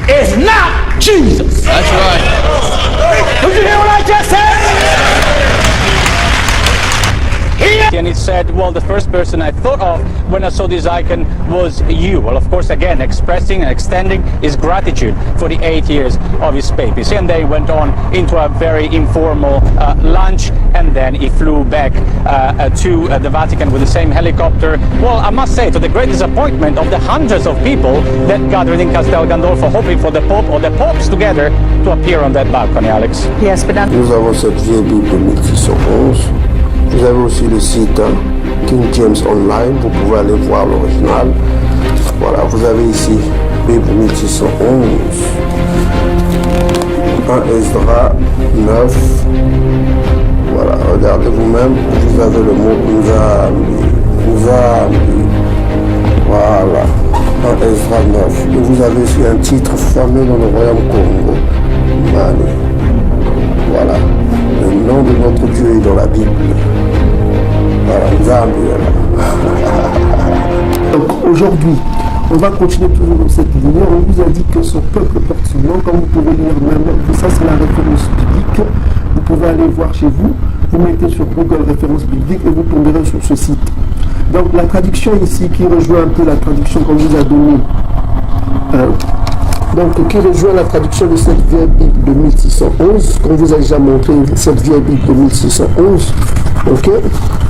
is not Jesus. That's right. Did you hear what I just said? And he said, well, the first person I thought of when I saw this icon was you. Well, of course, again, expressing and extending his gratitude for the 8 years of his papacy. And they went on into a very informal lunch, and then he flew back to the Vatican with the same helicopter. Well, I must say, to the great disappointment of the hundreds of people that gathered in Castel Gandolfo, hoping for the Pope or the Popes together to appear on that balcony, Alex. Yes, but Nous avons cette vieille Bible de 1611. Vous avez aussi le site King James Online, vous pouvez aller voir l'original. Voilà, vous avez ici Bible 1611, 1 Esdra 9. Voilà, regardez vous-même, vous avez le mot Nzambi. Voilà, 1 Esdra 9. Et vous avez aussi un titre fameux dans le royaume Congo, Mali. Voilà, le nom de notre Dieu est dans la Bible. Voilà, Nzambi. Donc aujourd'hui, on va continuer toujours dans cette ligne. On vous a dit que son peuple porte son nom. Comme vous pouvez lire maintenant, ça c'est la référence biblique. Vous pouvez aller voir chez vous. Vous mettez sur Google référence biblique et vous tomberez sur ce site. Donc la traduction ici qui rejoint un peu la traduction qu'on vous a donnée. Donc, qui rejoint la traduction de cette vieille Bible de 1611, qu'on vous a déjà montré, cette vieille Bible de 1611. Ok,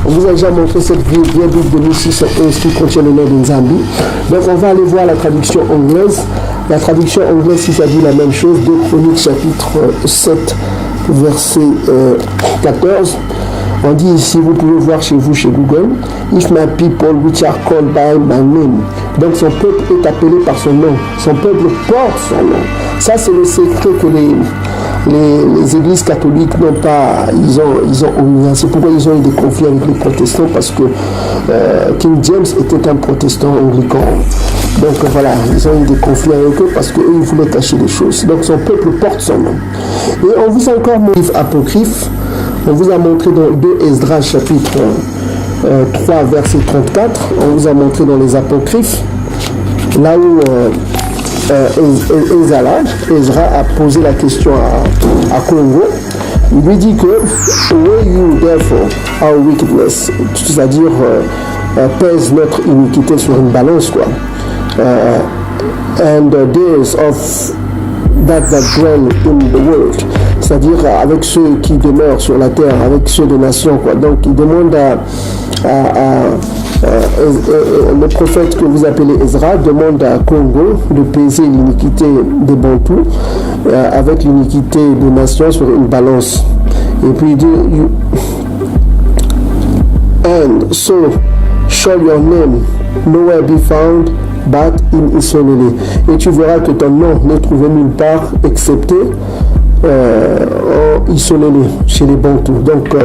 on vous a déjà montré cette vieille Bible de 1611 qui contient le nom de Nzambi. Donc, on va aller voir la traduction anglaise. La traduction anglaise, si ça dit la même chose, 2 Chroniques chapitre 7, verset 14. On dit ici, vous pouvez voir chez vous, chez Google, If my people which are called by my name. Donc son peuple est appelé par son nom. Son peuple porte son nom. Ça, c'est le secret que les églises catholiques n'ont pas. Ils ont c'est pourquoi ils ont eu des conflits avec les protestants, parce que King James était un protestant anglican. Donc voilà, ils ont eu des conflits avec eux parce qu'eux, ils voulaient cacher des choses. Donc son peuple porte son nom. Et on vous a encore montré apocryphe. On vous a montré dans 2 Esdras chapitre 3 verset 34, on vous a montré dans les apocryphes, là où Ezra a posé la question à Congo. Il lui dit que weigh you therefore our wickedness, c'est-à-dire pèse notre iniquité sur une balance, quoi. And the days of that dwell in the world, c'est-à-dire avec ceux qui demeurent sur la terre, avec ceux des nations, quoi. Donc il demande le prophète que vous appelez Ezra demande à Congo de peser l'iniquité des Bantous avec l'iniquité des nations sur une balance. Et puis il dit and so shall your name nowhere be found but in Israel. Et tu verras que ton nom n'est trouvé nulle part excepté en Isolélé, chez les Bantous. Donc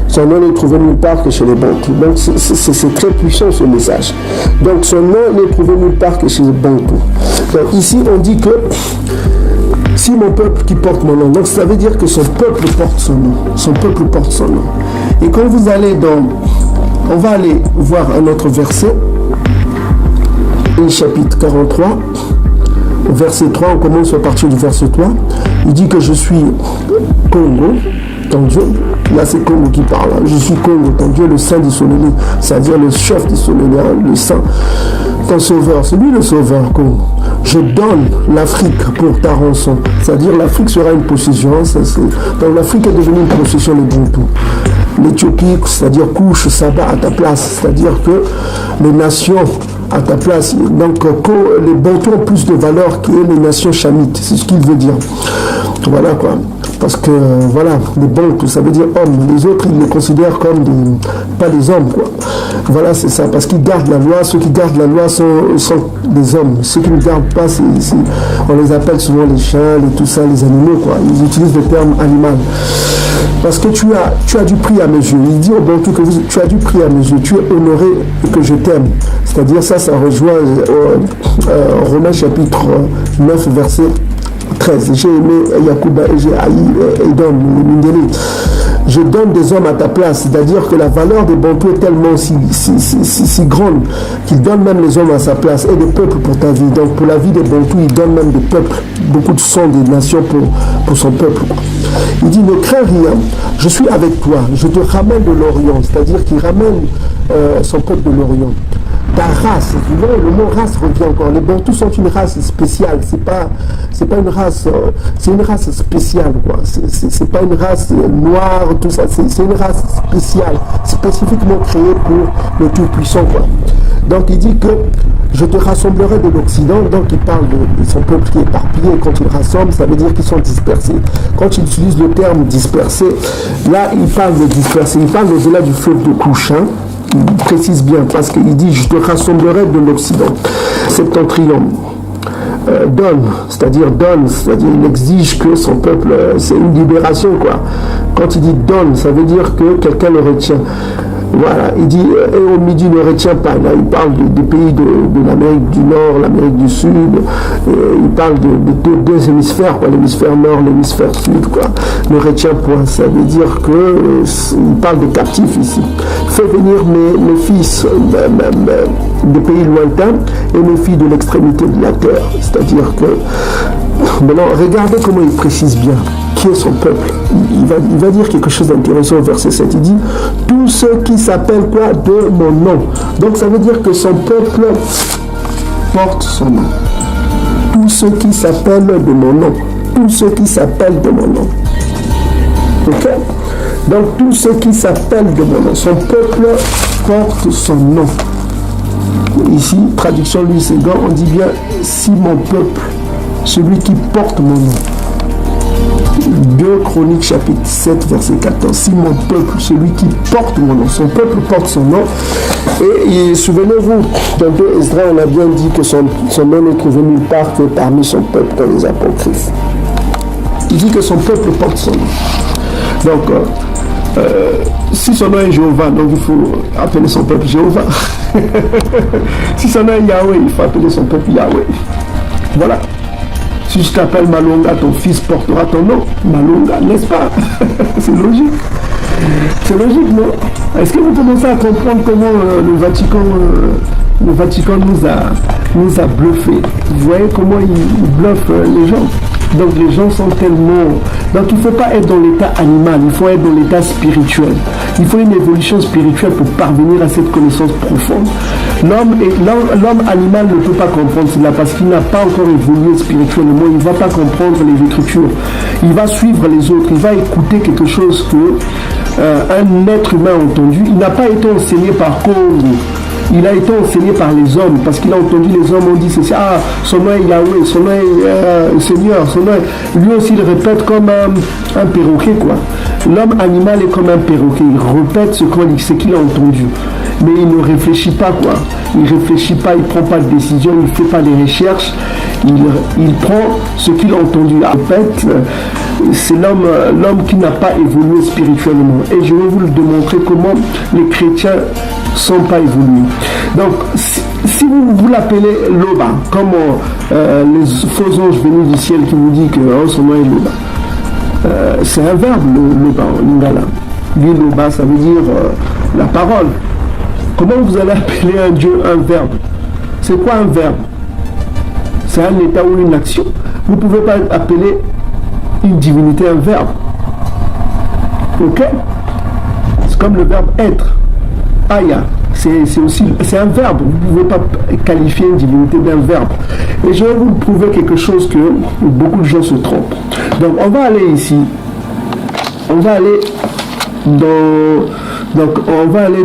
son nom n'est trouvé nulle part que chez les Bantous. Donc c'est très puissant ce message. Donc son nom n'est trouvé nulle part que chez les Bantous. Donc ici on dit que si mon peuple qui porte mon nom, donc ça veut dire que son peuple porte son nom. Son peuple porte son nom. Et quand vous allez on va aller voir un autre verset, chapitre 43, verset 3, on commence à partir du verset 3. Il dit que je suis Congo, ton Dieu. Là c'est Congo qui parle. Je suis Congo, ton Dieu, le Saint d'Issolélé, c'est-à-dire le chef d'Issolélé, le Saint, ton sauveur. C'est lui le sauveur, Congo. Je donne l'Afrique pour ta rançon. C'est-à-dire l'Afrique sera une possession. Donc l'Afrique est devenue une possession des Bantous. L'Éthiopie, c'est-à-dire couche Saba à ta place. C'est-à-dire que les nations à ta place. Donc les Bantous ont plus de valeur que les nations chamites. C'est ce qu'il veut dire. Voilà quoi. Parce que voilà, les Bantous, ça veut dire hommes. Les autres, ils les considèrent comme pas des hommes, quoi. Voilà, c'est ça. Parce qu'ils gardent la loi. Ceux qui gardent la loi sont des hommes. Ceux qui ne gardent pas, on les appelle souvent les chiens, tout ça, les animaux, quoi. Ils utilisent le terme animal. Parce que tu as du prix à mes yeux. Il dit au Bantou que tu as du prix à mes yeux. Tu es honoré et que je t'aime. C'est-à-dire ça rejoint Romains chapitre 9, verset 13. J'ai aimé Yacouba et j'ai haï Edom, le Mindélé. je donne des hommes à ta place. C'est-à-dire que la valeur des Bantous est tellement si grande qu'il donne même les hommes à sa place et des peuples pour ta vie. Donc pour la vie des Bantous, il donne même des peuples, beaucoup de sang des nations pour son peuple. Il dit, ne crains rien, je suis avec toi, je te ramène de l'Orient. C'est-à-dire qu'il ramène son peuple de l'Orient. Ta race, le mot race revient encore. Les Bantous sont une race spéciale. C'est pas une race, c'est une race spéciale, quoi. C'est pas une race noire, tout ça. C'est une race spéciale, spécifiquement créée pour le Tout-Puissant, quoi. Donc il dit que je te rassemblerai de l'Occident. Donc il parle de son peuple qui est éparpillé. Quand il rassemble, ça veut dire qu'ils sont dispersés. Quand il utilise le terme dispersé, là il parle de dispersé. Il parle au-delà du fleuve de Couchin. Il précise bien parce qu'il dit je te rassemblerai de l'Occident. Septentrion. Donne, c'est-à-dire il exige que son peuple, c'est une libération, quoi. Quand il dit donne, ça veut dire que quelqu'un le retient. Voilà, il dit, et au midi ne retient pas. Là, il parle des pays de l'Amérique du Nord, l'Amérique du Sud. Il parle de deux hémisphères, quoi, l'hémisphère Nord, l'hémisphère Sud, quoi. Ne retient point. Ça veut dire il parle de captifs ici. Fais venir mes fils des pays lointains et mes filles de l'extrémité de la terre. C'est-à-dire que, maintenant, regardez comment il précise bien qui est son peuple. Il va dire quelque chose d'intéressant au verset 7. Il dit, tous ceux qui s'appellent quoi de mon nom. Donc ça veut dire que son peuple porte son nom. Tous ceux qui s'appellent de mon nom. Tous ceux qui s'appellent de mon nom. Ok? Donc tous ceux qui s'appellent de mon nom. Son peuple porte son nom. Ici, traduction Louis Ségan, on dit bien, si mon peuple, celui qui porte mon nom. 2 Chroniques chapitre 7 verset 14. Si mon peuple, celui qui porte mon nom, son peuple porte son nom. Et souvenez-vous, dans 2 Esdras, on a bien dit que son nom n'est trouvé nulle part que parmi son peuple dans les apocryphes. Il dit que son peuple porte son nom. Donc, si son nom est Jéhovah, donc il faut appeler son peuple Jéhovah. Si son nom est Yahweh, il faut appeler son peuple Yahweh. Voilà. Si je t'appelle Malonga, ton fils portera ton nom. Malonga, n'est-ce pas? C'est logique. C'est logique, non? Est-ce que vous commencez à comprendre comment le Vatican nous a bluffé? Vous voyez comment il bluffe les gens? Donc les gens sont tellement... Donc il ne faut pas être dans l'état animal, il faut être dans l'état spirituel. Il faut une évolution spirituelle pour parvenir à cette connaissance profonde. L'homme animal ne peut pas comprendre cela parce qu'il n'a pas encore évolué spirituellement. Il ne va pas comprendre les Écritures. Il va suivre les autres. Il va écouter quelque chose que un être humain a entendu. Il n'a pas été enseigné par Congo. Il a été enseigné par les hommes parce qu'il a entendu les hommes ont dit c'est ça, son nom est Yahweh, son nom est Seigneur, son nom est... Lui aussi il répète comme un perroquet, quoi. L'homme animal est comme un perroquet, il répète ce qu'il a entendu. Mais il ne réfléchit pas, quoi. Il ne réfléchit pas, il ne prend pas de décision, il ne fait pas des recherches. Il prend ce qu'il a entendu. En fait, c'est l'homme qui n'a pas évolué spirituellement. Et je vais vous le démontrer comment les chrétiens ne sont pas évolués. Donc, si vous l'appelez Loba, comme les faux anges venus du ciel qui vous disent que son nom est Loba, c'est un verbe, Loba, en lingala. Lui, Loba, ça veut dire la parole. Comment vous allez appeler un Dieu un verbe? C'est quoi un verbe? C'est un état ou une action. Vous ne pouvez pas appeler une divinité un verbe. Ok? C'est comme le verbe être. Aya. C'est un verbe. Vous ne pouvez pas qualifier une divinité d'un verbe. Et je vais vous prouver quelque chose que beaucoup de gens se trompent. Donc on va aller ici. On va aller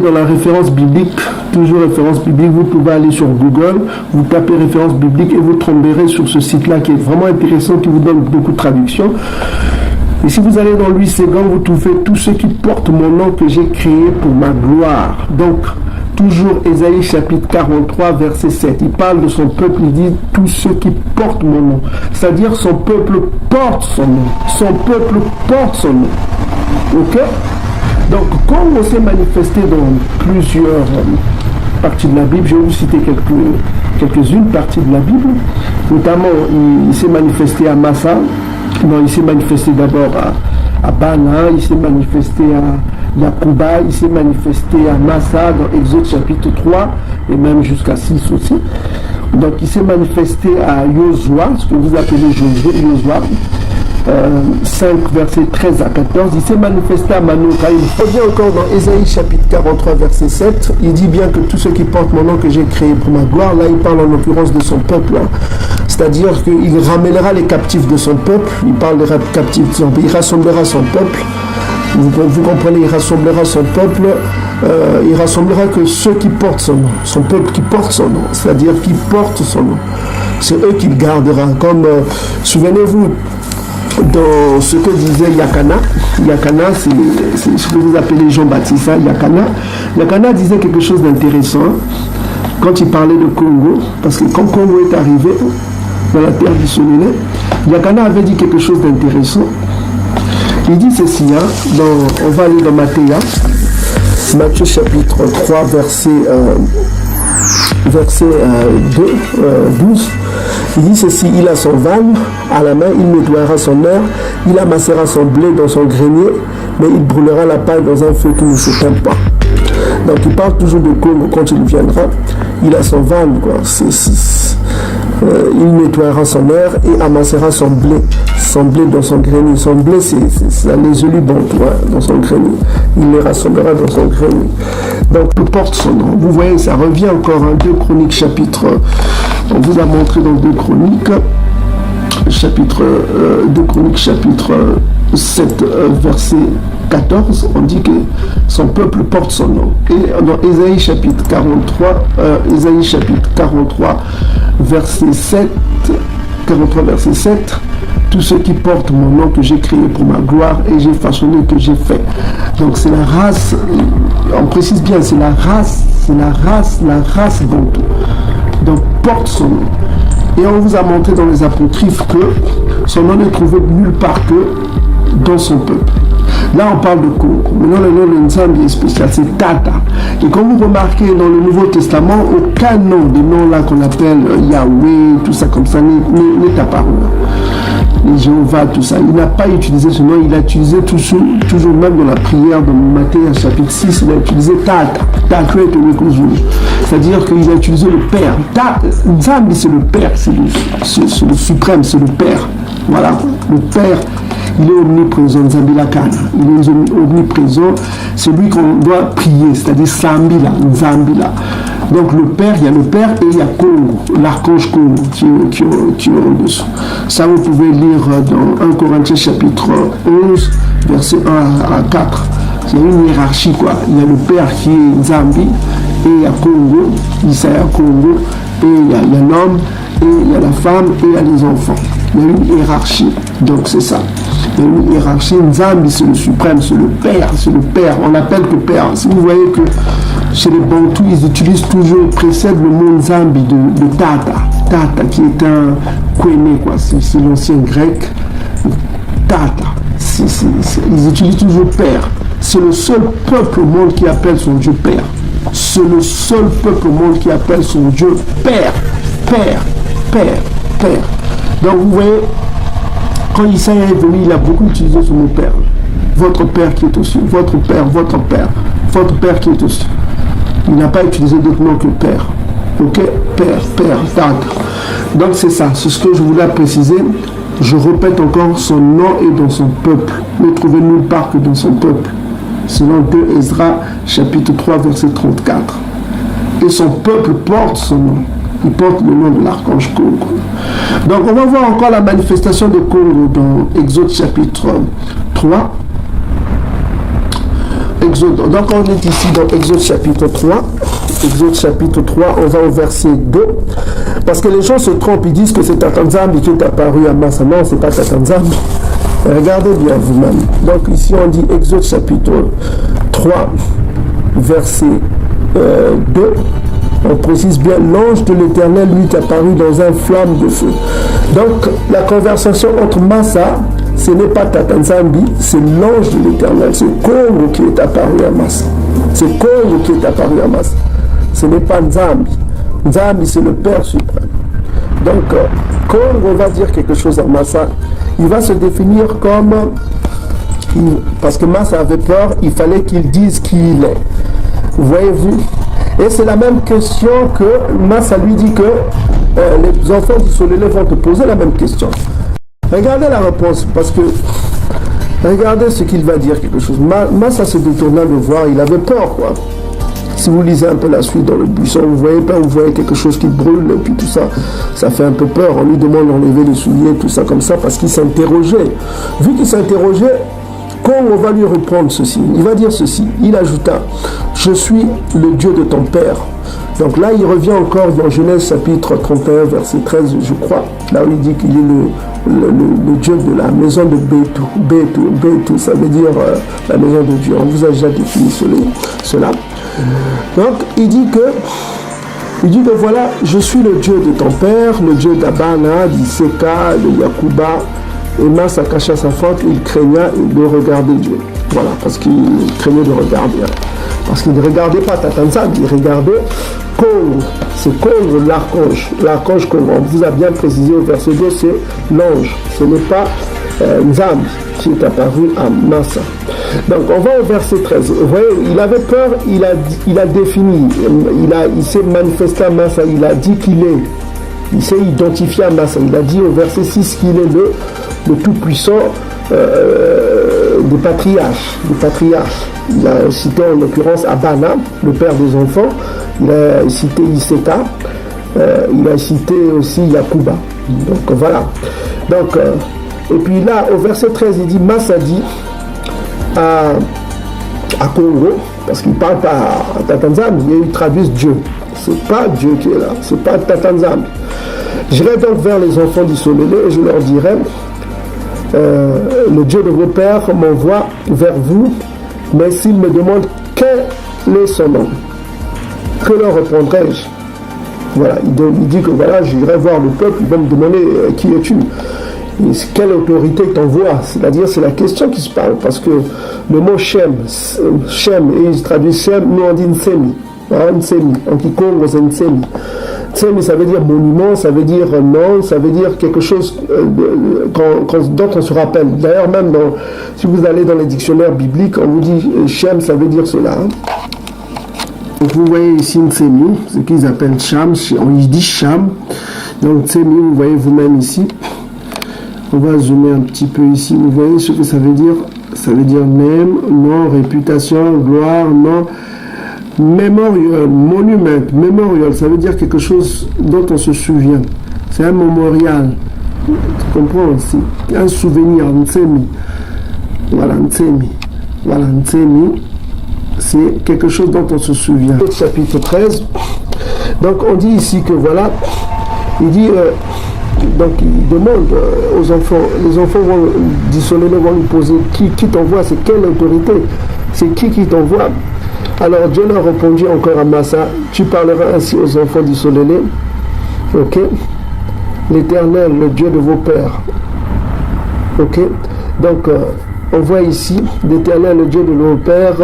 dans la référence biblique, toujours référence biblique. Vous pouvez aller sur Google, vous tapez référence biblique et vous tomberez sur ce site-là qui est vraiment intéressant, qui vous donne beaucoup de traductions. Et si vous allez dans Louis Ségan, vous trouvez tous ceux qui portent mon nom que j'ai créé pour ma gloire. Donc, toujours Ésaïe chapitre 43, verset 7. Il parle de son peuple, il dit tous ceux qui portent mon nom. C'est-à-dire son peuple porte son nom. Son peuple porte son nom. Ok? Donc, comme on s'est manifesté dans plusieurs parties de la Bible, je vais vous citer quelques-unes parties de la Bible. Notamment, il s'est manifesté à Massa. Non, il s'est manifesté d'abord à Bana, il s'est manifesté à Yakuba, il s'est manifesté à Massa dans Exode chapitre 3 et même jusqu'à 6 aussi. Donc il s'est manifesté à Yosua, ce que vous appelez Yosua, 5 versets 13 à 14. Il s'est manifesté à Manoka. Il revient encore dans Ésaïe chapitre 43 verset 7. Il dit bien que tous ceux qui portent mon nom que j'ai créé pour ma gloire, là il parle en l'occurrence de son peuple, hein. C'est-à-dire qu'il ramènera les captifs de son peuple. Il parle des captifs de son peuple. Il rassemblera son peuple. Vous comprenez, il rassemblera son peuple. Il rassemblera que ceux qui portent son nom, son peuple qui porte son nom, c'est-à-dire qui portent son nom. C'est eux qu'il gardera. Comme, souvenez-vous, dans ce que disait Yakana, c'est ce que vous appelez Jean-Baptiste, Yakana disait quelque chose d'intéressant quand il parlait de Congo, parce que quand Congo est arrivé dans la terre du Soleil, Yakana avait dit quelque chose d'intéressant. Il dit ceci, hein, on va aller dans Matthieu chapitre 3, verset 12. Il dit ceci, il a son vanne à la main, il nettoiera son air, il amassera son blé dans son grenier, mais il brûlera la paille dans un feu qui ne s'éteint pas. Donc il parle toujours de Congo quand il viendra, il a son vanne, quoi. Il nettoiera son air et amassera son blé dans son grenier. Son blé, c'est les élus bantois dans son grenier. Il les rassemblera dans son grenier. Donc, il porte son nom. Vous voyez, ça revient encore à 2 Chroniques chapitre. On vous a montré dans 2 Chroniques, chapitre 2 Chroniques chapitre 7, verset 14. On dit que son peuple porte son nom. Et dans Ésaïe chapitre 43, verset 7, 43 verset 7, tous ceux qui portent mon nom que j'ai créé pour ma gloire et j'ai façonné que j'ai fait. Donc c'est la race, on précise bien, c'est la race bantou. Donc porte son nom. Et on vous a montré dans les apocryphes que son nom n'est trouvé nulle part que dans son peuple. Là, on parle de Congo. Maintenant, le nom de Nzambi est spécial, c'est Tata. Et comme vous remarquez dans le Nouveau Testament, aucun nom de nom là qu'on appelle Yahweh, tout ça comme ça, n'est apparu. Et Jéhovah, tout ça. Il n'a pas utilisé ce nom, il a utilisé toujours même dans la prière de Matthieu chapitre 6, il a utilisé Tata. C'est-à-dire qu'il a utilisé le Père. Nzambi, c'est le Père, c'est le suprême, c'est le Père. Voilà, le Père. Il est omniprésent, Nzambilakana. Il est omniprésent, c'est lui qu'on doit prier, c'est-à-dire Sambila, Nzambila. Donc le Père, il y a le Père et il y a Congo, l'archange Congo qui est au-dessous. Ça, vous pouvez lire dans 1 Corinthiens chapitre 11, verset 1 à 4. C'est une hiérarchie, quoi. Il y a le Père qui est Nzambi, et il y a Congo, Isaiah Congo, et il y a l'homme, et il y a la femme, et il y a les enfants. Il y a une hiérarchie, donc c'est ça. Il y a une hiérarchie. Nzambi, c'est le suprême, c'est le Père, on l'appelle que Père. Si vous voyez que chez les Bantous, ils utilisent toujours, précèdent le mot Nzambi de Tata, qui est un Kwene, quoi, c'est l'ancien grec, Tata, ils utilisent toujours Père. C'est le seul peuple au monde qui appelle son Dieu Père. C'est le seul peuple au monde qui appelle son Dieu Père. Donc vous voyez, quand Isaïe est venu, il a beaucoup utilisé ce mot Père. Votre Père qui est au ciel, votre Père qui est au ciel. Il n'a pas utilisé d'autre nom que Père. Ok, Père, Tata. Donc c'est ça, c'est ce que je voulais préciser. Je répète encore, son nom est dans son peuple. Ne trouvez nulle part que dans son peuple. Selon 2 Ezra, chapitre 3, verset 34. Et son peuple porte son nom. Il porte le nom de l'archange Congo. Donc on va voir encore la manifestation de Congo dans Exode chapitre 3. Donc on est ici dans Exode chapitre 3. Exode chapitre 3, on va au verset 2. Parce que les gens se trompent, ils disent que c'est Tatanzambi qui est apparu à Massa. Non, c'est pas Tatanzambi. Regardez bien vous-même. Donc ici on dit Exode chapitre 3, verset 2. On précise bien, l'ange de l'Éternel lui est apparu dans un flamme de feu. Donc la conversation entre Massa, ce n'est pas Tatanzambi, c'est l'ange de l'Éternel. C'est Congo qui est apparu à Massa. C'est Congo qui est apparu à Massa. Ce n'est pas Nzambi. Nzambi, c'est le Père suprême. Donc, Congo va dire quelque chose à Massa. Il va se définir comme Parce que Massa avait peur, il fallait qu'il dise qui il est. Voyez-vous? Et c'est la même question que Massa lui dit que les enfants du Solélé vont te poser la même question. Regardez la réponse, parce que regardez ce qu'il va dire, quelque chose. Massa se détourna de voir, il avait peur, quoi. Si vous lisez un peu la suite dans le buisson, vous voyez quelque chose qui brûle, et puis tout ça, ça fait un peu peur. On lui demande d'enlever les souliers, tout ça comme ça, parce qu'il s'interrogeait. Vu qu'il s'interrogeait, on va lui répondre ceci. Il va dire ceci. Il ajouta, je suis le Dieu de ton père. Donc là, il revient encore dans Genèse chapitre 31, verset 13, je crois. Là où il dit qu'il est le Dieu de la maison de Bétou. Bétou, ça veut dire la maison de Dieu. On vous a déjà défini cela. Donc, il dit que voilà, je suis le Dieu de ton père, le Dieu d'Abana, d'Iseka, de Yakuba. Et Massa cacha sa faute, il craignait de regarder Dieu. Voilà, parce qu'il craignait de regarder. Parce qu'il ne regardait pas Tatanzab, il regardait Congo. C'est Congo, l'archange. L'archange Congo. On vous a bien précisé au verset 2, c'est l'ange. Ce n'est pas Nzam qui est apparu à Massa. Donc on va au verset 13. Vous voyez, il avait peur, il a défini, il s'est manifesté à Massa, il a dit qu'il est. Il s'est identifié à Massa. Il a dit au verset 6 qu'il est le tout-puissant des patriarches. Il a cité en l'occurrence Abana, le père des enfants. Il a cité Iseka. Il a cité aussi Yakuba. Donc voilà. Donc, et puis là, au verset 13, il dit Massa dit à Congo, parce qu'il ne parle pas à Tatanzam, il traduit Dieu. C'est pas Dieu qui est là, c'est pas Tatanzam. J'irai donc vers les enfants du Solélé et je leur dirai le Dieu de vos pères m'envoie vers vous, mais s'ils me demandent quel est son nom, que leur répondrai-je? Voilà, il dit que voilà, j'irai voir le peuple, ils vont me demander qui es-tu? Quelle autorité t'envoie? C'est-à-dire, c'est la question qui se parle, parce que le mot Shem, et il se traduit Shem, nous on dit Nsemi. Nsemi, en Kikongo c'est Nsemi. Nsemi, ça veut dire monument, ça veut dire nom, ça veut dire quelque chose dont on se rappelle. D'ailleurs, même si vous allez dans les dictionnaires bibliques, on vous dit Shem, ça veut dire cela. Donc vous voyez ici Nsemi, ce qu'ils appellent Sham, on dit Sham. Donc Nsemi, vous voyez vous-même ici. On va zoomer un petit peu ici. Vous voyez ce que ça veut dire? Ça veut dire même, nom, réputation, gloire, nom. Memorial, monument, memorial, ça veut dire quelque chose dont on se souvient. C'est un mémorial. Tu comprends aussi? Un souvenir, Nsemi. Voilà, Nsemi. Voilà, Nsemi. C'est quelque chose dont on se souvient. Chapitre 13. Donc on dit ici que voilà, il dit, donc il demande aux enfants, les enfants du Solélé vont lui poser qui t'envoie, c'est quelle autorité, c'est qui t'envoie. Alors Dieu leur répondit encore à Massa, tu parleras ainsi aux enfants du Solélé, ok, l'Éternel, le Dieu de vos pères, ok, donc on voit ici, l'Éternel, le Dieu de vos pères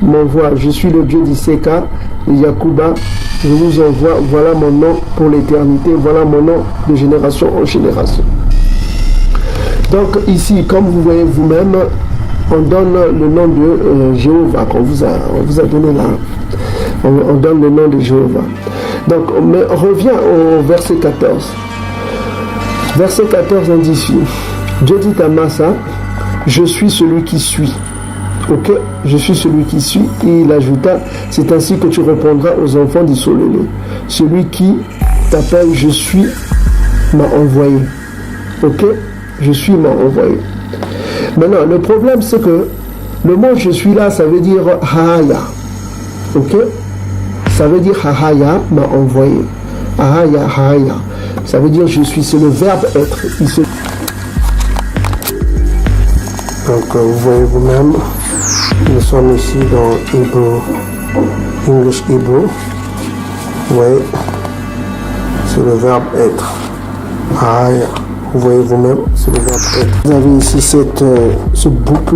m'envoie, je suis le Dieu d'Iseka, de Yakuba, je vous envoie, voilà mon nom pour l'éternité, voilà mon nom de génération en génération. Donc ici, comme vous voyez vous-même, on donne le nom de Jéhovah qu'on vous a donné là. On donne le nom de Jéhovah. Donc, on revient au verset 14. Verset 14, on dit ici, Dieu dit à Massa, je suis celui qui suis. Ok, je suis celui qui suis. Et il ajouta, c'est ainsi que tu répondras aux enfants du Solélé. Celui qui t'appelle, je suis, m'a envoyé. Ok, je suis, m'a envoyé. Maintenant, le problème, c'est que le mot je suis là, ça veut dire Hahaya. Ok? Ça veut dire Hahaya m'a envoyé. Hahaya, Hahaya. Ça veut dire je suis, c'est le verbe être. Donc, vous voyez vous-même, nous sommes ici dans Hebrew, English Hebrew. Vous voyez, c'est le verbe être. Hahaya. Vous voyez vous-même, c'est le verbe être. Vous avez ici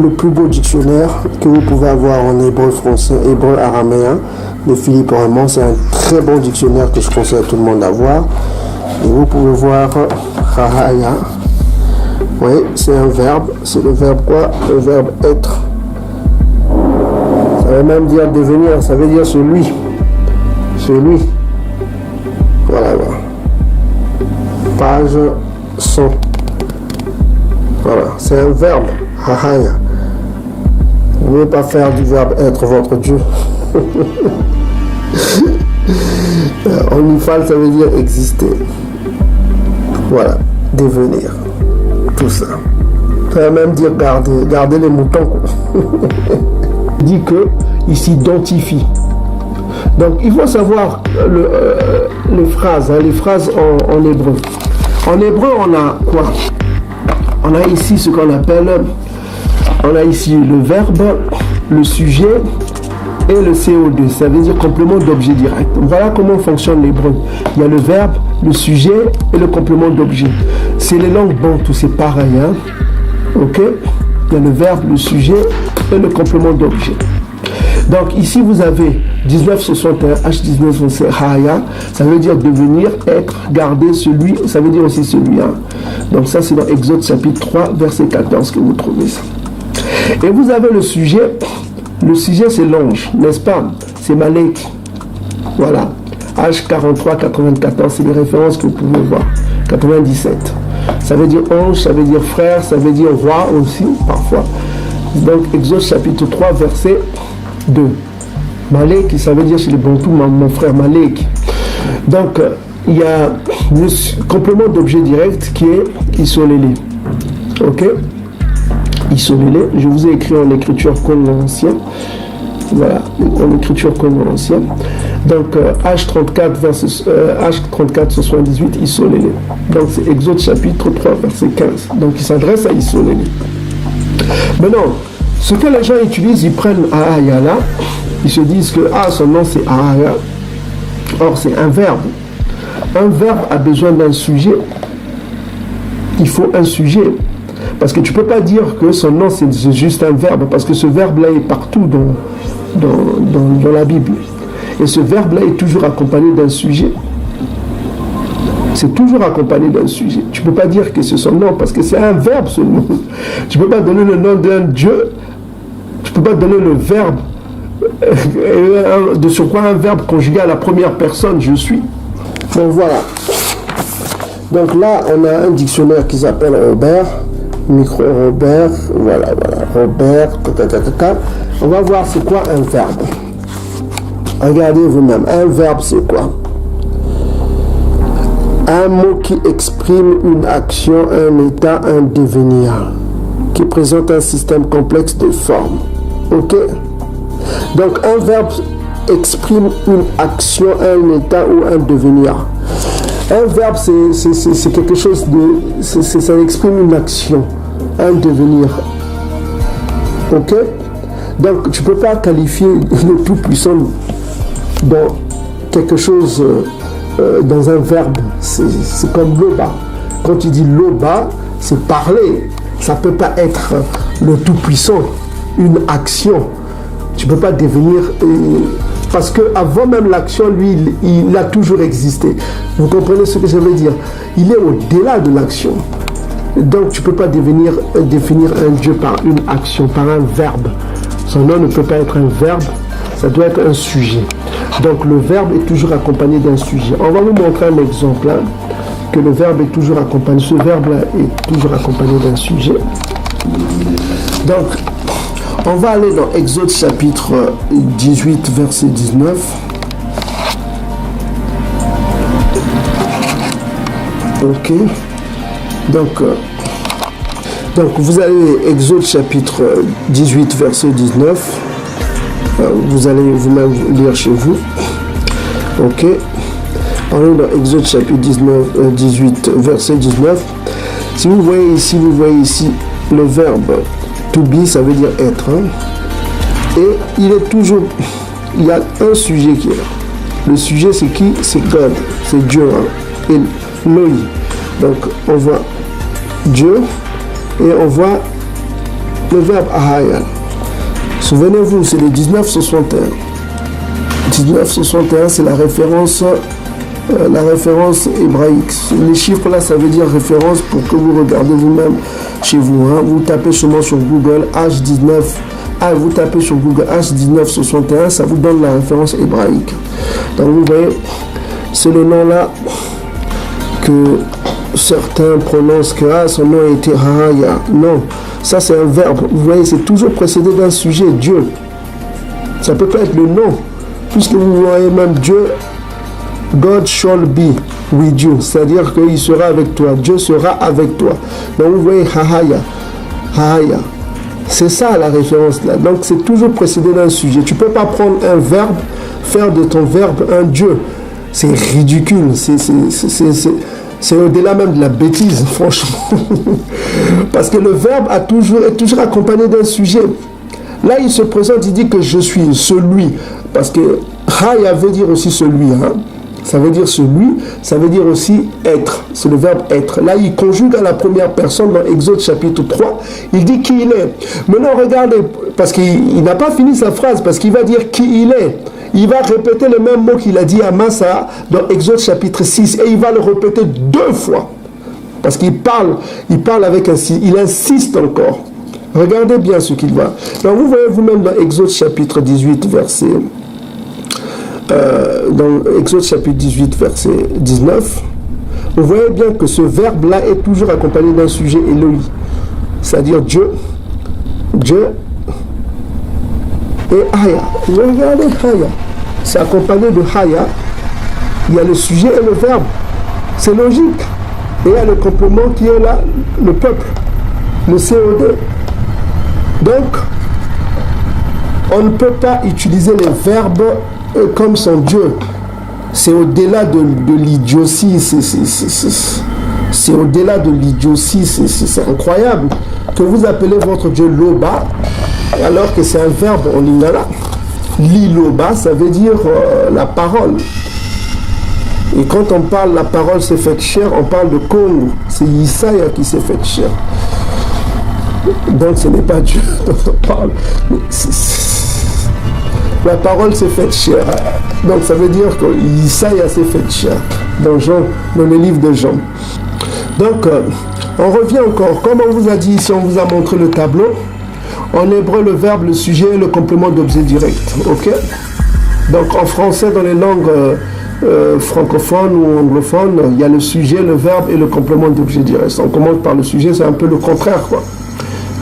le plus beau dictionnaire que vous pouvez avoir en hébreu français, hébreu araméen de Philippe Raymond. C'est un très bon dictionnaire que je conseille à tout le monde d'avoir. Et vous pouvez voir Hahaya. Oui, c'est un verbe. C'est le verbe quoi? Le verbe être. Ça veut même dire devenir. Ça veut dire celui. Celui. Voilà. Page 100. Voilà, c'est un verbe. Hahaya. Vous ne pouvez pas faire du verbe être votre Dieu. Onifal, ça veut dire exister. Voilà, devenir. Tout ça. Ça veut même dire garder les moutons. Il dit qu'il s'identifie. Donc, il faut savoir les phrases en hébreu. En hébreu, on a quoi? On a ici ce qu'on appelle, on a ici le verbe, le sujet et le CO2, ça veut dire complément d'objet direct. Voilà comment fonctionne l'hébreu. Il y a le verbe, le sujet et le complément d'objet. C'est les langues bantoues, c'est pareil. Hein? Ok? Il y a le verbe, le sujet et le complément d'objet. Donc ici vous avez 1961, H19, c'est Haya, ça veut dire devenir, être, garder, celui, ça veut dire aussi celui. Hein. Donc ça c'est dans Exode chapitre 3, verset 14 que vous trouvez ça. Et vous avez le sujet c'est l'ange, n'est-ce pas? C'est Malek. Voilà. H43, 94, c'est les références que vous pouvez voir. 97. Ça veut dire ange, ça veut dire frère, ça veut dire roi aussi, parfois. Donc Exode chapitre 3, verset 2. Malek, ça veut dire chez les Bantous, mon frère Malek. Donc, il y a le complément d'objet direct qui est Isolélé. Ok? Isolélé, je vous ai écrit en écriture conventionnelle. Voilà, en écriture conventionnelle. Donc, H34, H34, 78, Isolélé. Donc, c'est Exode chapitre 3, verset 15. Donc, il s'adresse à Isolélé. Maintenant, ce que les gens utilisent, ils prennent Ahaya là, ils se disent que son nom c'est Ahaya. Or, c'est un verbe. Un verbe a besoin d'un sujet. Il faut un sujet. Parce que tu ne peux pas dire que son nom c'est juste un verbe, parce que ce verbe-là est partout dans la Bible. Et ce verbe-là est toujours accompagné d'un sujet. C'est toujours accompagné d'un sujet. Tu ne peux pas dire que c'est son nom, parce que c'est un verbe seulement. Tu ne peux pas donner le nom d'un Dieu. Tu ne peux pas donner le verbe, de surcroît un verbe conjugué à la première personne, je suis. Donc voilà. Donc là, on a un dictionnaire qui s'appelle Robert, micro-Robert, voilà, Robert, On va voir c'est quoi un verbe. Regardez vous-même, un verbe c'est quoi? Un mot qui exprime une action, un état, un devenir, qui présente un système complexe de formes. Ok? Donc un verbe exprime une action, un état ou un devenir. Un verbe c'est quelque chose de... ça exprime une action, un devenir. Ok? Donc tu ne peux pas qualifier le Tout-Puissant dans quelque chose... dans un verbe, c'est comme loba. Quand tu dis loba, c'est parler. Ça ne peut pas être le Tout-Puissant, une action. Tu ne peux pas devenir... parce qu'avant même l'action, lui, il a toujours existé. Vous comprenez ce que je veux dire? Il est au-delà de l'action. Donc tu ne peux pas définir un Dieu par une action, par un verbe. Son nom ne peut pas être un verbe, ça doit être un sujet. Donc le verbe est toujours accompagné d'un sujet. On va vous montrer un exemple hein, que le verbe est toujours accompagné. Ce verbe-là est toujours accompagné d'un sujet. Donc on va aller dans Exode chapitre 18 verset 19. Ok. Donc vous allez Exode chapitre 18 verset 19. Vous allez vous-même lire chez vous. Ok. On est dans Exode chapitre 18 verset 19. Si vous voyez ici le verbe to be, ça veut dire être. Hein? Et il y a un sujet qui est là. Le sujet c'est qui? C'est God, c'est Dieu. Hein? Et Loi. Donc on voit Dieu et on voit le verbe ahaya. Souvenez-vous, c'est le 1961. 1961, c'est la référence la référence hébraïque. Les chiffres là, ça veut dire référence pour que vous regardez vous-même chez vous. Hein. Vous tapez seulement sur Google H19. Vous tapez sur Google H1961, ça vous donne la référence hébraïque. Donc vous voyez, c'est le nom là que certains prononcent que son nom a été Haya. Non, ça c'est un verbe. Vous voyez, c'est toujours précédé d'un sujet, Dieu. Ça peut pas être le nom, puisque vous voyez même Dieu, God shall be with you, c'est-à-dire qu'il sera avec toi, Dieu sera avec toi. Donc vous voyez Haya, Haya. C'est ça la référence là. Donc c'est toujours précédé d'un sujet. Tu ne peux pas prendre un verbe, faire de ton verbe un Dieu. C'est ridicule. C'est au-delà même de la bêtise, franchement. Parce que le verbe est toujours accompagné d'un sujet. Là, il se présente, il dit que je suis celui. Parce que Haya veut dire aussi celui. Hein. Ça veut dire celui, ça veut dire aussi être. C'est le verbe être. Là, il conjugue à la première personne dans Exode chapitre 3. Il dit qui il est. Maintenant, regardez, parce qu'il n'a pas fini sa phrase, parce qu'il va dire qui il est. Il va répéter le même mot qu'il a dit à Massa dans Exode chapitre 6. Et il va le répéter 2 fois. Parce qu'il parle avec il insiste encore. Regardez bien ce qu'il va. Donc, vous voyez vous-même dans Exode chapitre 18, verset... dans Exode chapitre 18 verset 19, vous voyez bien que ce verbe là est toujours accompagné d'un sujet Elohim, c'est-à-dire Dieu et Haya. Regardez Haya, c'est accompagné de Haya, il y a le sujet et le verbe, c'est logique, et il y a le complément qui est là, le peuple, le CO2. Donc on ne peut pas utiliser les verbes comme son Dieu. C'est au-delà de l'idiotie. C'est au-delà de l'idiotie. C'est incroyable que vous appelez votre Dieu Loba alors que c'est un verbe en lingala. Liloba, ça veut dire la parole. Et quand on parle la parole s'est faite chair, on parle de Congo. C'est Isaiah qui s'est fait chair. Donc ce n'est pas Dieu dont on parle. La parole s'est faite chair. Donc ça veut dire que Isaïe s'est fait chair dans le livre de Jean. Donc on revient encore. Comme on vous a dit ici, on vous a montré le tableau. En hébreu, le verbe, le sujet et le complément d'objet direct. Ok? Donc en français, dans les langues francophones ou anglophones, il y a le sujet, le verbe et le complément d'objet direct. On commence par le sujet, c'est un peu le contraire, quoi.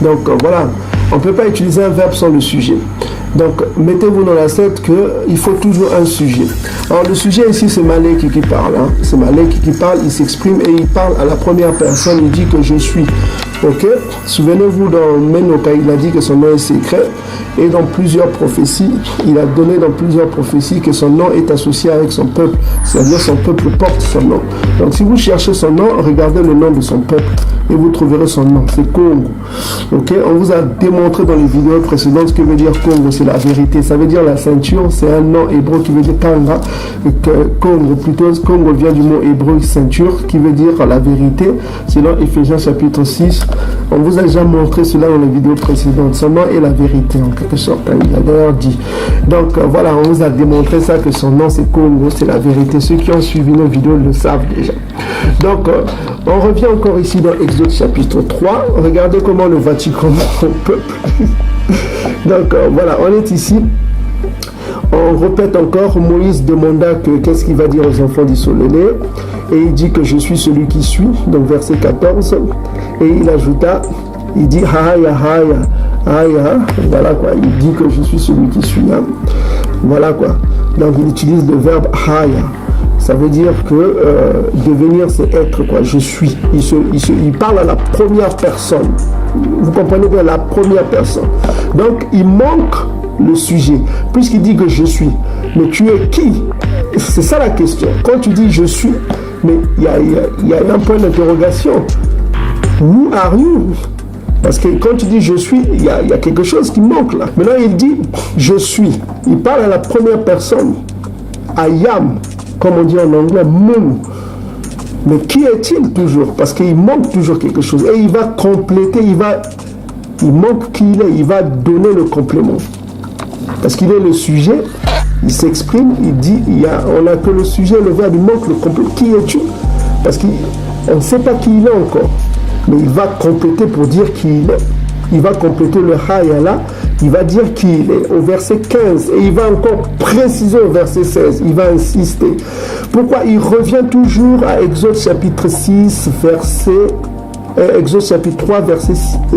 Donc voilà, on ne peut pas utiliser un verbe sans le sujet. Donc, mettez-vous dans la tête qu'il faut toujours un sujet. Alors, le sujet ici, c'est Malek qui parle. Hein. C'est Malek qui parle, il s'exprime et il parle à la première personne. Il dit que je suis. Ok? Souvenez-vous, dans Menoka, il a dit que son nom est secret. Et dans plusieurs prophéties, il a donné dans plusieurs prophéties que son nom est associé avec son peuple. C'est-à-dire son peuple porte son nom. Donc, si vous cherchez son nom, regardez le nom de son peuple. Et vous trouverez son nom. C'est Congo. Ok? On vous a démontré dans les vidéos précédentes ce que veut dire Congo. C'est la vérité. Ça veut dire la ceinture. C'est un nom hébreu qui veut dire Kanga. Congo, plutôt, Congo vient du mot hébreu ceinture qui veut dire la vérité. C'est dans Éphésiens chapitre 6. On vous a déjà montré cela dans les vidéos précédentes. Son nom est la vérité, en quelque sorte. Il a d'ailleurs dit. Donc voilà, on vous a démontré ça, que son nom c'est Congo, c'est la vérité. Ceux qui ont suivi nos vidéos le savent déjà. Donc on revient encore ici dans Exode chapitre 3. Regardez comment le Vatican au peuple. Donc voilà, on est ici. On répète encore, Moïse demanda qu'est-ce qu'il va dire aux enfants d'Israël. Et il dit que je suis celui qui suis, donc verset 14. Et il ajouta, il dit Haya, Haya, Haya. Voilà quoi, il dit que je suis celui qui suis. Hein. Voilà quoi. Donc il utilise le verbe Haya. Ça veut dire que devenir c'est être quoi, je suis. Il parle à la première personne. Vous comprenez bien, la première personne. Donc il manque le sujet, puisqu'il dit que je suis. Mais tu es qui? C'est ça la question. Quand tu dis je suis, mais il y a un point d'interrogation. Who are you? Parce que quand tu dis je suis, il y a quelque chose qui manque là. Maintenant il dit je suis. Il parle à la première personne. I am, comme on dit en anglais, moon. Mais qui est-il toujours? Parce qu'il manque toujours quelque chose. Et il va compléter, il manque qui il est, il va donner le complément. Parce qu'il est le sujet il s'exprime, il dit, on n'a que le sujet, le verbe, il manque le complet. Qui es-tu? Parce qu'on ne sait pas qui il est encore. Mais il va compléter pour dire qui il est. Il va compléter le hayala, il va dire qui il est au verset 15 et il va encore préciser au verset 16, il va insister. Pourquoi il revient toujours à Exode chapitre 6, Exode chapitre 3, verset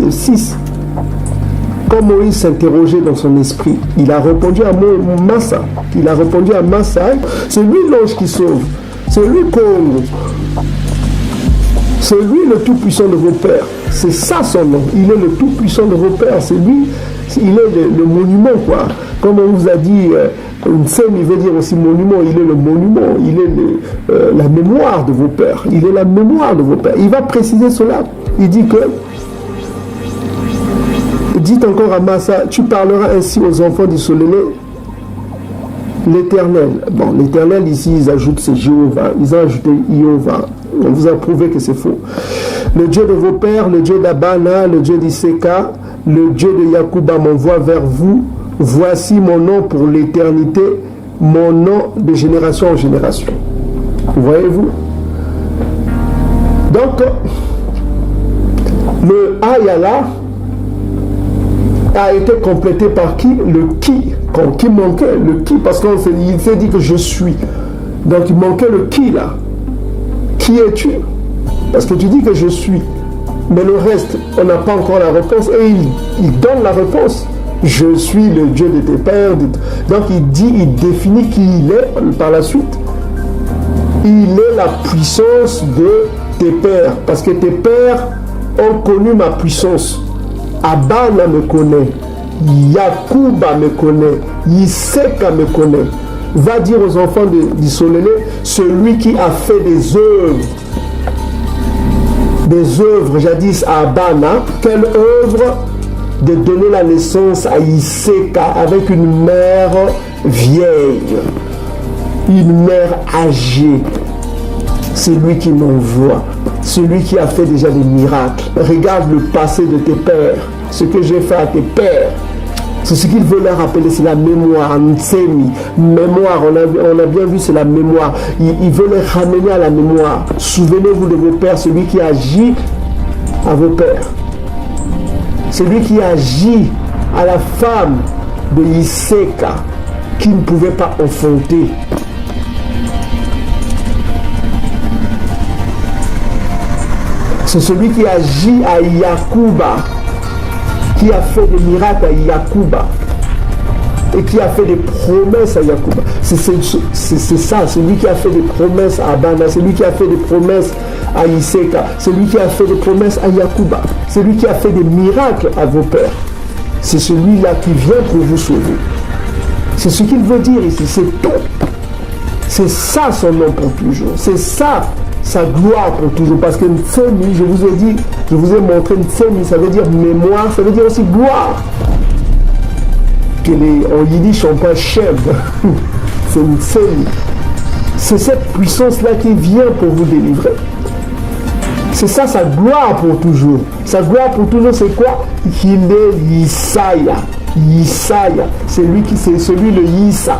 6. Quand Moïse s'interrogeait dans son esprit, il a répondu à Massa. Il a répondu à Massa, c'est lui l'ange qui sauve, c'est lui Congo. C'est lui le tout-puissant de vos pères. C'est ça son nom. Il est le tout-puissant de vos pères. C'est lui, il est le monument, quoi. Comme on vous a dit, Nsem, il veut dire aussi monument. Il est le monument. Il est la mémoire de vos pères. Il est la mémoire de vos pères. Il va préciser cela. Il dit que, dit encore à Massa, tu parleras ainsi aux enfants d'Israël, l'Éternel. Bon, l'Éternel ici, ils ajoutent c'est Jéhovah. Ils ont ajouté Jéhovah. On vous a prouvé que c'est faux. Le Dieu de vos pères, le Dieu d'Abana, le Dieu d'Isseka, le Dieu de Yacouba m'envoie vers vous. Voici mon nom pour l'éternité, mon nom de génération en génération. Voyez-vous? Donc, le Ayala a été complété par qui? Le qui. Qui manquait? Le qui, parce qu'il s'est dit que je suis. Donc il manquait le qui là. Qui es-tu? Parce que tu dis que je suis. Mais le reste, on n'a pas encore la réponse. Et il donne la réponse. Je suis le Dieu de tes pères. Donc il définit qui il est par la suite. Il est la puissance de tes pères. Parce que tes pères ont connu ma puissance. Abana me connaît. Yacouba me connaît. Iseka me connaît. Va dire aux enfants d'Israël, celui qui a fait des œuvres jadis à Abana, quelle œuvre? De donner la naissance à Iseka avec une mère vieille, une mère âgée. C'est lui qui m'envoie, celui qui a fait déjà des miracles. Regarde le passé de tes pères, ce que j'ai fait à tes pères. C'est ce qu'il veut leur rappeler, c'est la mémoire, Nsemi. Mémoire, on a bien vu, c'est la mémoire. Il veut les ramener à la mémoire. Souvenez-vous de vos pères, celui qui agit à vos pères. Celui qui agit à la femme de Iseka, qui ne pouvait pas enfanter. C'est celui qui agit à Yacouba, qui a fait des miracles à Yacouba et qui a fait des promesses à Yacouba. C'est ça, c'est lui qui a fait des promesses à Abana, c'est lui qui a fait des promesses à Iseka, c'est lui qui a fait des promesses à Yacouba, c'est lui qui a fait des miracles à vos pères. C'est celui-là qui vient pour vous sauver. C'est ce qu'il veut dire ici, c'est tout. C'est ça son nom pour toujours, c'est ça sa gloire pour toujours. Parce que Ntsemi, je vous ai dit, je vous ai montré Ntsemi, ça veut dire mémoire, ça veut dire aussi gloire. En yiddish on parle chèvre. C'est Ntsemi. C'est cette puissance-là qui vient pour vous délivrer. C'est ça sa gloire pour toujours. Sa gloire pour toujours, c'est quoi? Qu'il est Yisaya. Yisaya. C'est celui le Yissa.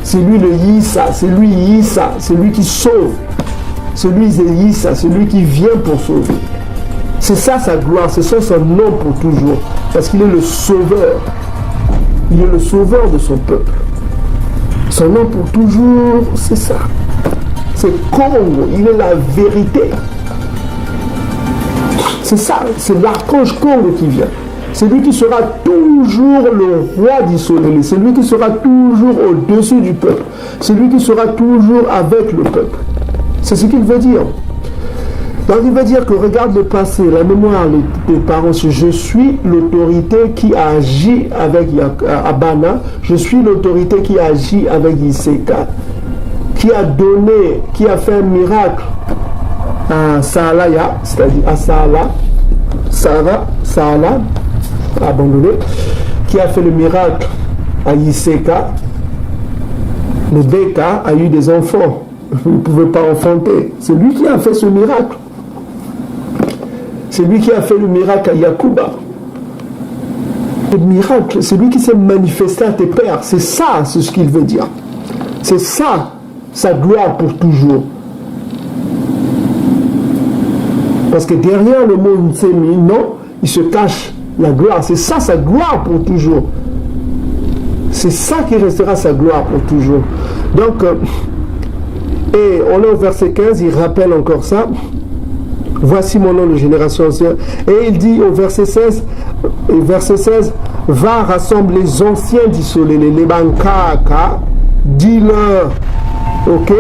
C'est lui le Yissa. C'est lui Yissa. C'est lui qui sauve. Celui Yissa, celui qui vient pour sauver. C'est ça sa gloire, c'est ça son nom pour toujours. Parce qu'il est le sauveur. Il est le sauveur de son peuple. Son nom pour toujours, c'est ça. C'est Congo, il est la vérité. C'est ça, c'est l'archange Congo qui vient. C'est lui qui sera toujours le roi d'Israël. C'est lui qui sera toujours au-dessus du peuple. C'est lui qui sera toujours avec le peuple. C'est ce qu'il veut dire. Donc il veut dire que regarde le passé, la mémoire des parents. Je suis l'autorité qui a agi avec Abana. Je suis l'autorité qui a agi avec Iseka. Qui a donné, qui a fait un miracle à Saalaya, c'est-à-dire à Saala, abandonné. Qui a fait le miracle à Iseka. Le Beka a eu des enfants. Vous ne pouvez pas enfanter. C'est lui qui a fait ce miracle. C'est lui qui a fait le miracle à Yacouba. Le miracle, c'est lui qui s'est manifesté à tes pères. C'est ça, c'est ce qu'il veut dire. C'est ça, sa gloire pour toujours. Parce que derrière le mot Ntsemi, non, il se cache la gloire. C'est ça sa gloire pour toujours. C'est ça qui restera sa gloire pour toujours. Donc, et on est au verset 15, il rappelle encore ça. Voici mon nom de génération ancienne. Et il dit au verset 16, va rassembler les anciens d'Isolé, les Bankaka, dis-leur, ok,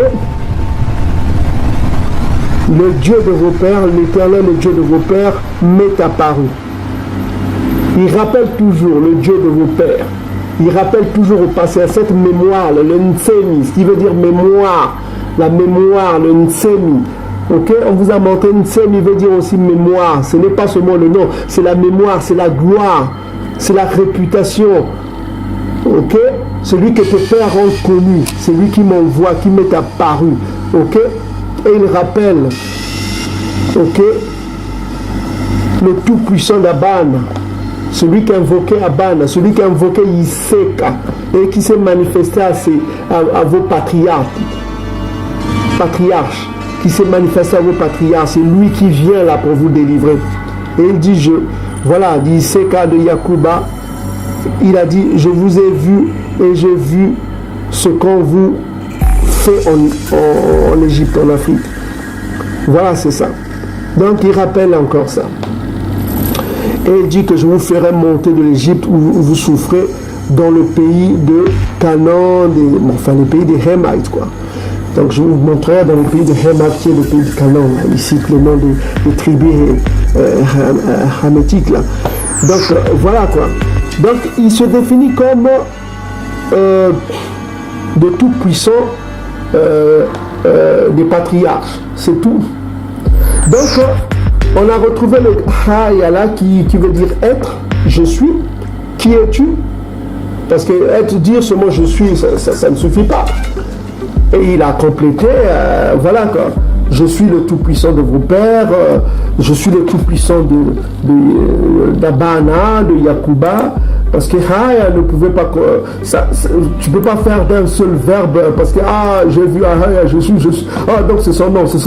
le Dieu de vos pères, l'Éternel, le Dieu de vos pères, m'est apparu. Il rappelle toujours le Dieu de vos pères. Il rappelle toujours au passé, cette mémoire, le Ntsemi, ce qui veut dire mémoire, la mémoire, le Ntsemi. Ok, on vous a montré Ntsemi veut dire aussi mémoire. Ce n'est pas seulement le nom, c'est la mémoire, c'est la gloire, c'est la réputation. Ok, celui que tes pères ont connu, c'est lui qui m'envoie, qui m'est apparu. Ok, et il rappelle, ok, le tout-puissant d'Aban, celui qui a invoqué Aban, celui qui a invoqué Iseka et qui s'est manifesté à vos patriarches, qui s'est manifesté à vos patriarches, c'est lui qui vient là pour vous délivrer. Et il dit, voilà, dit Iseka de Yakuba, il a dit, je vous ai vu et j'ai vu ce qu'on vous fait en Égypte, en Afrique. Voilà, c'est ça. Donc il rappelle encore ça. Et il dit que je vous ferai monter de l'Égypte où vous souffrez dans le pays de Canaan, le pays des Hémites, quoi. Donc je vous montrerai dans le pays de Hémites, qui est le pays de Canaan. Ici, le nom des tribus hamétiques, là. Donc voilà, quoi. Donc il se définit comme de tout puissant des patriarches. C'est tout. Donc on a retrouvé le Hayala qui veut dire être, je suis. Qui es-tu? Parce que dire seulement je suis, ça ne suffit pas. Et il a complété, voilà quoi. Je suis le tout-puissant de vos pères, je suis le tout-puissant d'Abana, de Yakuba, parce que Haya ne pouvait pas, tu ne peux pas faire d'un seul verbe, parce que j'ai vu Haya, je suis, donc c'est son nom, c'est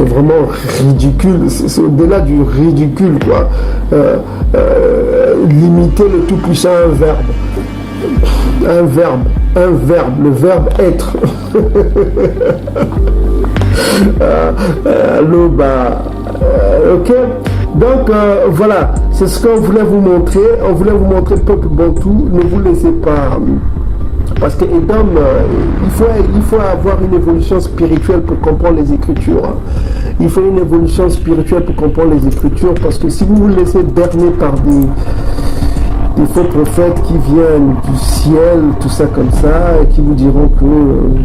vraiment ridicule, c'est au-delà du ridicule, quoi. Limiter le tout-puissant à un verbe, le verbe être. Ok, donc voilà, c'est ce qu'on voulait vous montrer. On voulait vous montrer peuple bantou. Ne vous laissez pas, parce que Edom, il faut avoir une évolution spirituelle pour comprendre les Écritures. Il faut une évolution spirituelle pour comprendre les Écritures, parce que si vous vous laissez berner par des faux prophètes qui viennent du ciel, tout ça comme ça, et qui vous diront que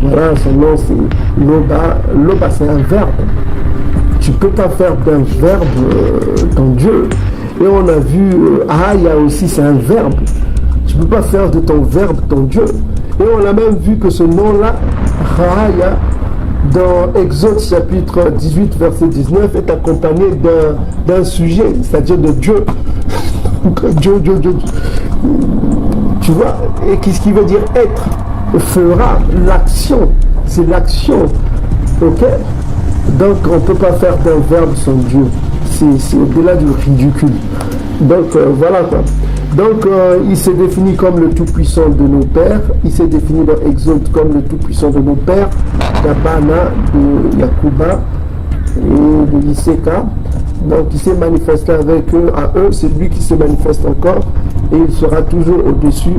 voilà, son nom c'est Loba. Loba, c'est un verbe. Tu ne peux pas faire d'un verbe ton Dieu. Et on a vu Aya aussi, c'est un verbe. Tu ne peux pas faire de ton verbe ton Dieu. Et on a même vu que ce nom-là, Aya, dans Exode chapitre 18, verset 19, est accompagné d'un sujet, c'est-à-dire de Dieu. Dieu. Tu vois, et qu'est-ce qui veut dire être? Fera, l'action, c'est l'action. Ok? Donc on ne peut pas faire d'un verbe son Dieu. C'est au-delà du ridicule. Donc voilà quoi. Donc il s'est défini comme le tout-puissant de nos pères. Il s'est défini dans Exode comme le tout-puissant de nos pères, d'Abana, de Yakuba et de Iseka. Donc il s'est manifesté avec eux, à eux, c'est lui qui se manifeste encore, et il sera toujours au-dessus,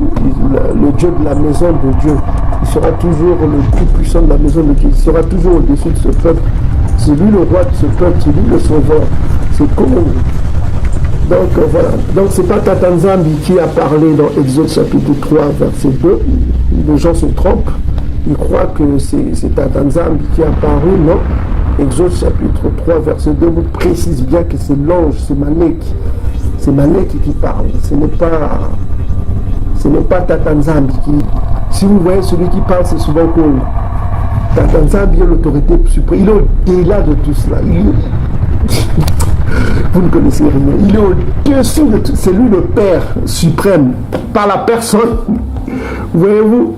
le Dieu de la maison de Dieu. Il sera toujours le plus puissant de la maison de Dieu. Il sera toujours au-dessus de ce peuple. C'est lui le roi de ce peuple, c'est lui le sauveur. C'est Congo. Donc voilà. Donc c'est pas Tatanzambi qui a parlé dans Exode chapitre 3, verset 2. Les gens se trompent. Ils croient que c'est Tatanzambi qui a parlé, non. Exode chapitre 3, verset 2 vous précise bien que c'est l'ange, c'est Malek. C'est Malek qui parle. Ce n'est pas Tatanzambi qui... Si vous voyez celui qui parle, c'est souvent Congo. Tatanzambi est l'autorité suprême. Il est au-delà de tout cela. vous ne connaissez rien. Il est au-dessus de tout. C'est lui le Père suprême, par la personne. Voyez-vous,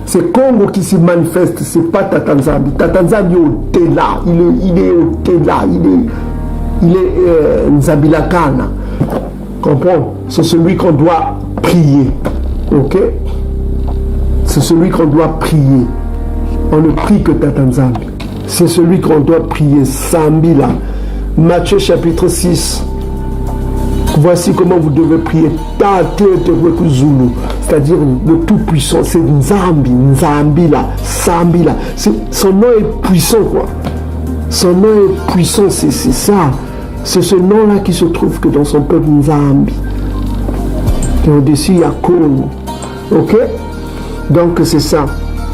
c'est Congo qui se manifeste, c'est pas Tata Nzambi. Tata Nzambi est au-delà, il est au-delà, il est Nzabilakana. Comprends? C'est celui qu'on doit prier. Ok? C'est celui qu'on doit prier. On ne prie que Tata Nzambi. C'est celui qu'on doit prier. Sambila. Matthieu chapitre 6. Voici comment vous devez prier. C'est-à-dire le tout-puissant. C'est Nzambi. Nzambila. Sambila. Son nom est puissant, quoi. Son nom est puissant, c'est ça. C'est ce nom-là qui se trouve que dans son peuple Nzambi. Et au-dessus, il y a Congo. Ok? Donc c'est ça.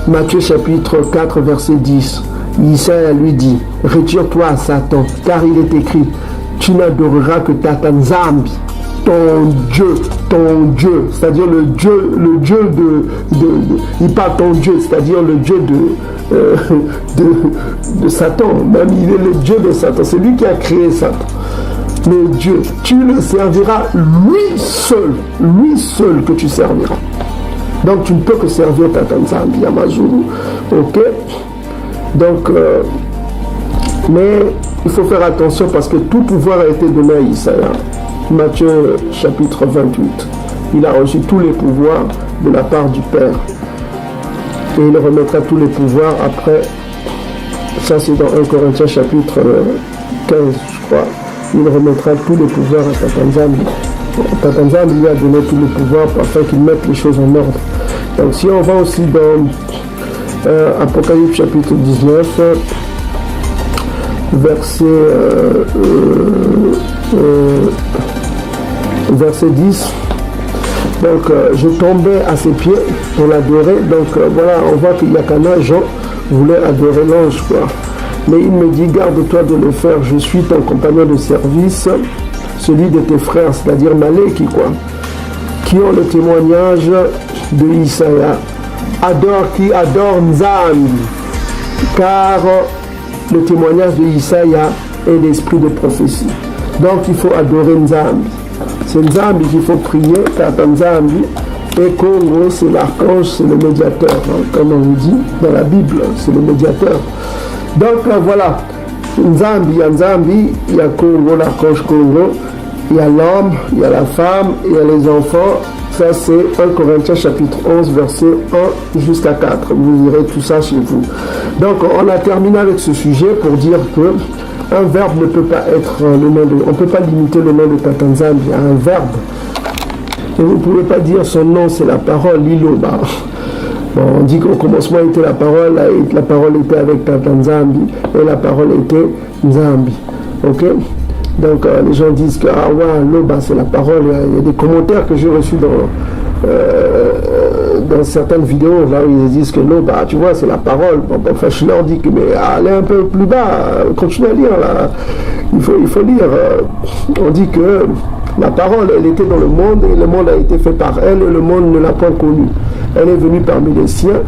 Matthieu chapitre 4, verset 10. Isaïe lui dit, retire-toi Satan, car il est écrit, tu n'adoreras que Tata Nzambi, ton Dieu, c'est-à-dire le Dieu il parle ton Dieu, c'est-à-dire le Dieu de Satan, même il est le Dieu de Satan, c'est lui qui a créé Satan. Mais Dieu, tu le serviras lui seul que tu serviras. Donc tu ne peux que servir Tata Nzambi, Yamazulu, ok? Donc, mais il faut faire attention parce que tout pouvoir a été donné à Isaïe. Matthieu chapitre 28. Il a reçu tous les pouvoirs de la part du Père. Et il remettra tous les pouvoirs après. Ça c'est dans 1 Corinthiens chapitre 15, je crois. Il remettra tous les pouvoirs à Tata Nzambi. Tata Nzambi lui a donné tous les pouvoirs afin qu'il mette les choses en ordre. Donc si on va aussi dans Apocalypse chapitre 19, verset 10. Donc je tombais à ses pieds pour l'adorer. Donc voilà, on voit qu'il y a qu'un Jean voulait adorer l'ange, quoi. Mais il me dit, garde-toi de le faire, je suis ton compagnon de service, celui de tes frères, c'est-à-dire Maleki, quoi, qui ont le témoignage de Isaïe. Qui adore Nzambi, car le témoignage de Isaïe est l'esprit de prophétie. Donc il faut adorer Nzambi. C'est Nzambi qu'il faut prier, Tata Nzambi. Et Congo, c'est l'archange, c'est le médiateur, hein, comme on dit dans la Bible, c'est le médiateur. Donc voilà, Nzambi, il y a Congo, l'archange Congo, il y a l'homme, il y a la femme, il y a les enfants. Ça c'est 1 Corinthiens chapitre 11, verset 1 jusqu'à 4. Vous lirez tout ça chez vous. Donc on a terminé avec ce sujet pour dire que un verbe ne peut pas être le nom de... On ne peut pas limiter le nom de Tata Nzambi à un verbe. Et vous ne pouvez pas dire son nom c'est la parole, Liloba. Bon, on dit qu'au commencement était la parole était avec Tata Nzambi et la parole était Nzambi. Ok? Donc les gens disent que ah ouais, Loba c'est la parole. Il y a des commentaires que j'ai reçus dans certaines vidéos là où ils disent que Loba, tu vois, c'est la parole. Bon, enfin, je leur dis que mais allez un peu plus bas, continuez à lire là. Il faut lire. On dit que la parole, elle était dans le monde et le monde a été fait par elle et le monde ne l'a pas connue. Elle est venue parmi les siens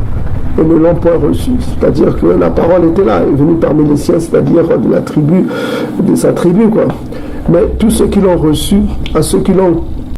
et ne l'ont point reçue. C'est-à-dire que la parole était là, elle est venue parmi les siens, c'est-à-dire de la tribu, de sa tribu, quoi. Mais tous ceux qui l'ont reçu, à ceux qui l'ont